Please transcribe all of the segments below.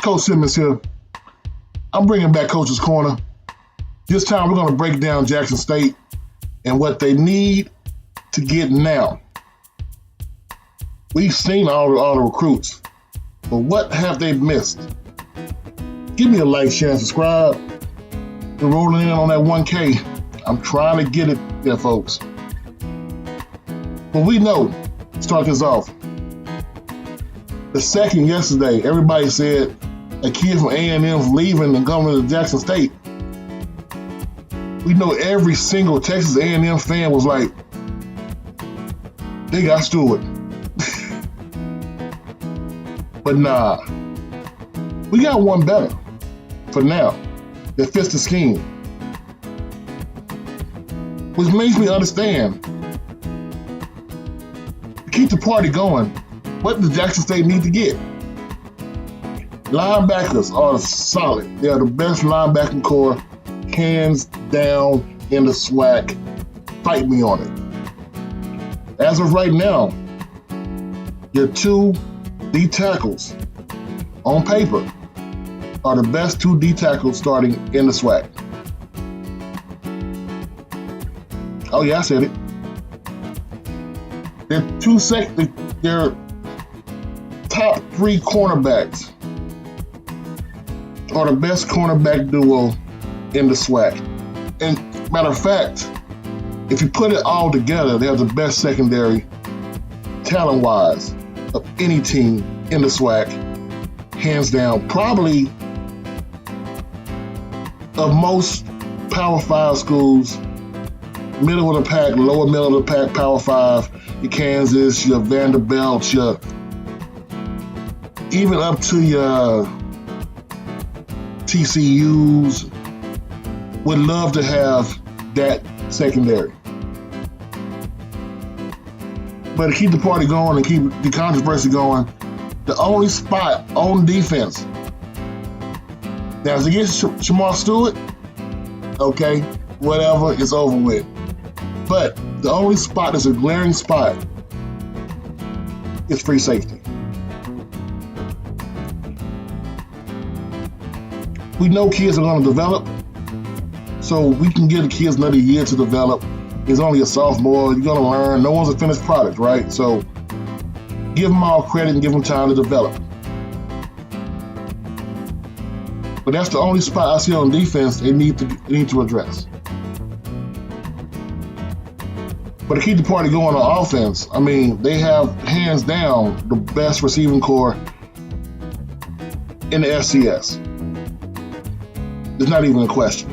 Coach Simmons here. I'm bringing back Coach's Corner. This time we're going to break down Jackson State and what they need to get now. We've seen all the recruits, but what have they missed? Give me a like, share, and subscribe. We're rolling in on that 1K. I'm trying to get it there, folks. But we know, start this off. The second yesterday, everybody said a kid from A&M's leaving and coming to Jackson State. We know every single Texas A&M fan was like, they got Stewart. But nah, we got one better for now that fits the scheme. Which makes me understand, to keep the party going, what does Jackson State need to get? Linebackers are solid. They are the best linebacking core, hands down in the SWAC. Fight me on it. As of right now, your two D tackles on paper are the best two D tackles starting in the SWAC. Oh yeah, I said it. Their top three cornerbacks are the best cornerback duo in the SWAC. And matter of fact, if you put it all together, they're the best secondary, talent-wise, of any team in the SWAC, hands down. Probably of most Power 5 schools, middle of the pack, lower middle of the pack, Power 5, your Kansas, your Vanderbilt, your even up to your TCUs, would love to have that secondary. But to keep the party going and keep the controversy going, the only spot on defense now is against Shamar Stewart. Okay, whatever, it's over with. But the only spot that's a glaring spot is free safety. We know kids are going to develop, so we can give the kids another year to develop. He's only a sophomore. You're going to learn. No one's a finished product, right? So give them all credit and give them time to develop. But that's the only spot I see on defense they need to address. But to keep the party going on offense, I mean, they have hands down the best receiving core in the FCS. There's not even a question.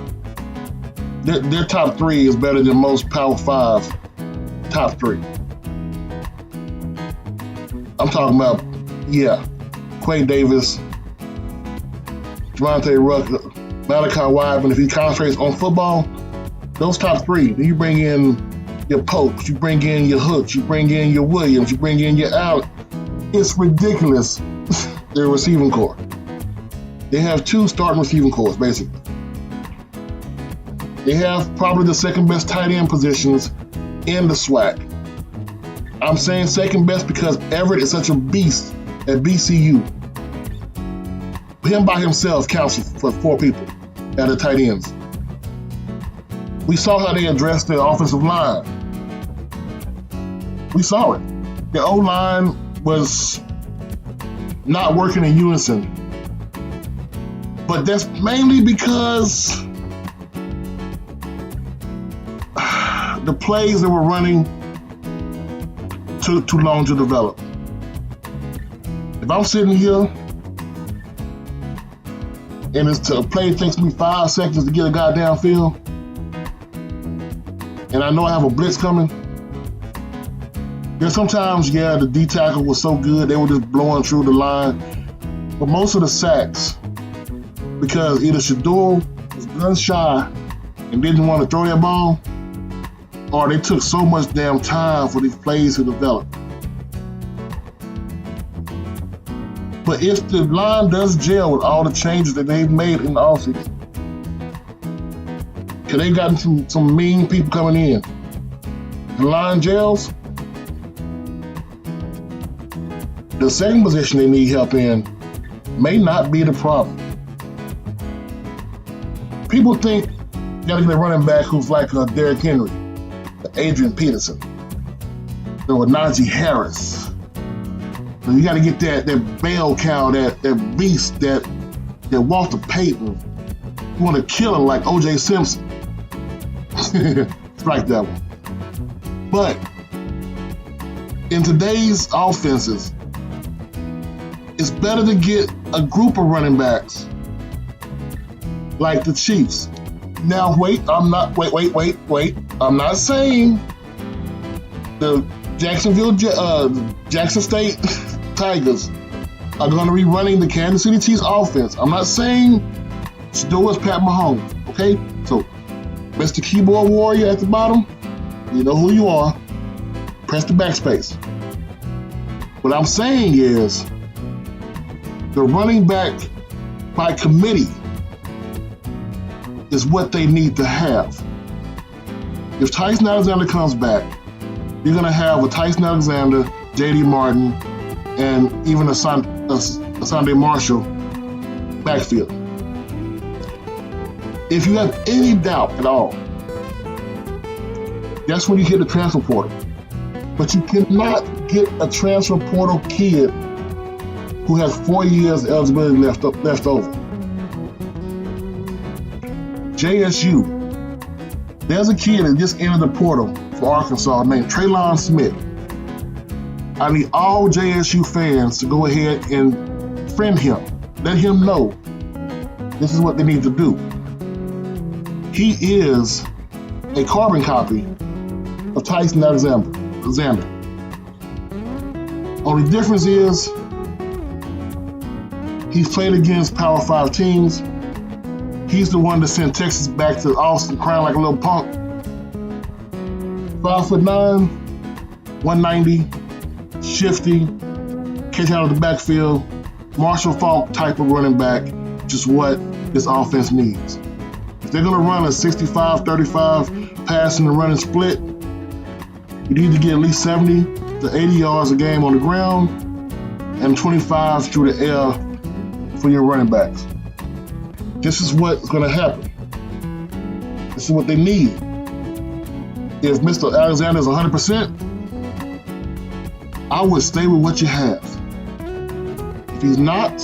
Their top three is better than most Power 5 top three. I'm talking about, Quay Davis, Javante Rucker, Malachi Wideman. If he concentrates on football, those top three. Then you bring in your Popes, you bring in your Hooks, you bring in your Williams, you bring in your Allen. It's ridiculous, their receiving core. They have two starting receiving cores, basically. They have probably the second best tight end positions in the SWAC. I'm saying second best because Everett is such a beast at BCU. Him by himself counts for 4 people at the tight ends. We saw how they addressed the offensive line. We saw it. The O-line was not working in unison. But that's mainly because the plays that were running took too long to develop. If I'm sitting here and a play takes me 5 seconds to get a guy downfield, and I know I have a blitz coming, then sometimes, the D tackle was so good, they were just blowing through the line. But most of the sacks, because either Shador was gun shy and didn't want to throw that ball, or they took so much damn time for these plays to develop. But if the line does gel with all the changes that they've made in the offseason, because they've gotten some mean people coming in, the line gels, the second position they need help in may not be the problem. People think you gotta get a running back who's like a Derrick Henry, Adrian Peterson, or Najee Harris. So you gotta get that bell cow, that beast, that Walter Payton. You wanna kill him like O.J. Simpson. Strike that one. But in today's offenses, it's better to get a group of running backs like the Chiefs. Now wait. I'm not saying the Jackson State Tigers are going to be running the Kansas City Chiefs offense. I'm not saying Shedeur is Pat Mahomes, okay? So, Mr. Keyboard Warrior at the bottom, you know who you are. Press the backspace. What I'm saying is the running back by committee is what they need to have. If Tyson Alexander comes back, you're going to have a Tyson Alexander, J.D. Martin, and even a Sunday Marshall backfield. If you have any doubt at all, that's when you hit the transfer portal. But you cannot get a transfer portal kid who has 4 years of eligibility left over. JSU. There's a kid that just entered the portal for Arkansas named Traylon Smith. I need all JSU fans to go ahead and friend him. Let him know this is what they need to do. He is a carbon copy of Tyson Alexander. Only difference is he's played against Power 5 teams. He's the one that sent Texas back to Austin crying like a little punk. 5'9", 190, shifty, catch out of the backfield, Marshall Faulk type of running back, which is what this offense needs. If they're going to run a 65-35 passing and running split, you need to get at least 70 to 80 yards a game on the ground and 25 through the air for your running backs. This is what's going to happen. This is what they need. If Mr. Alexander is 100%, I would stay with what you have. If he's not,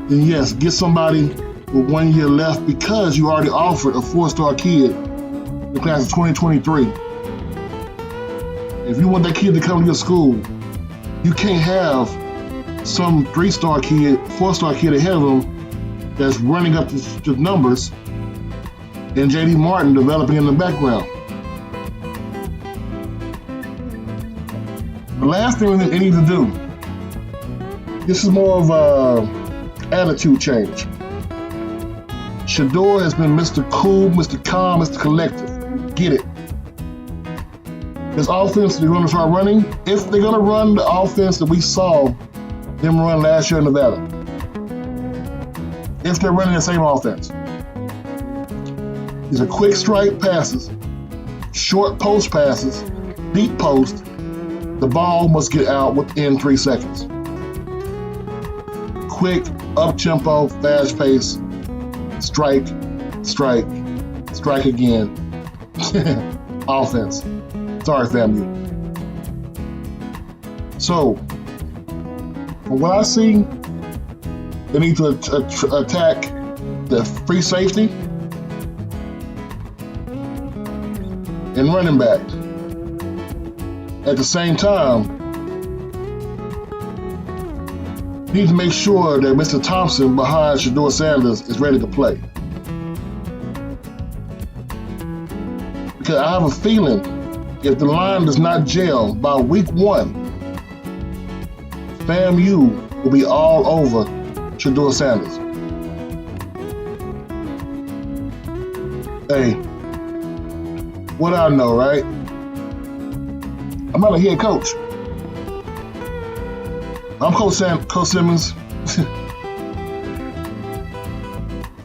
then yes, get somebody with 1 year left because you already offered a 4-star kid in the class of 2023. If you want that kid to come to your school, you can't have some 3-star kid, 4-star kid ahead of him that's running up the numbers and J.D. Martin developing in the background. The last thing they need to do, this is more of an attitude change. Shedeur has been Mr. Cool, Mr. Calm, Mr. Collective. Get it. This offense they're going to start running, if they're going to run the offense that we saw them run last year in Nevada. If they're running the same offense. These are quick strike passes, short post passes, deep post. The ball must get out within 3 seconds. Quick, up-tempo, fast-paced, strike, strike, strike again. Offense. Sorry, family. So, from what I see, they need to attack the free safety and running back. At the same time, need to make sure that Mr. Thompson behind Shedeur Sanders is ready to play. Because I have a feeling if the line does not gel by week 1, FAMU will be all over Shedeur Sanders. Hey, what I know, right? I'm not a head coach. I'm Coach Simmons.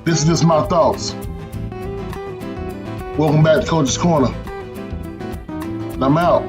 This is just my thoughts. Welcome back to Coach's Corner. And I'm out.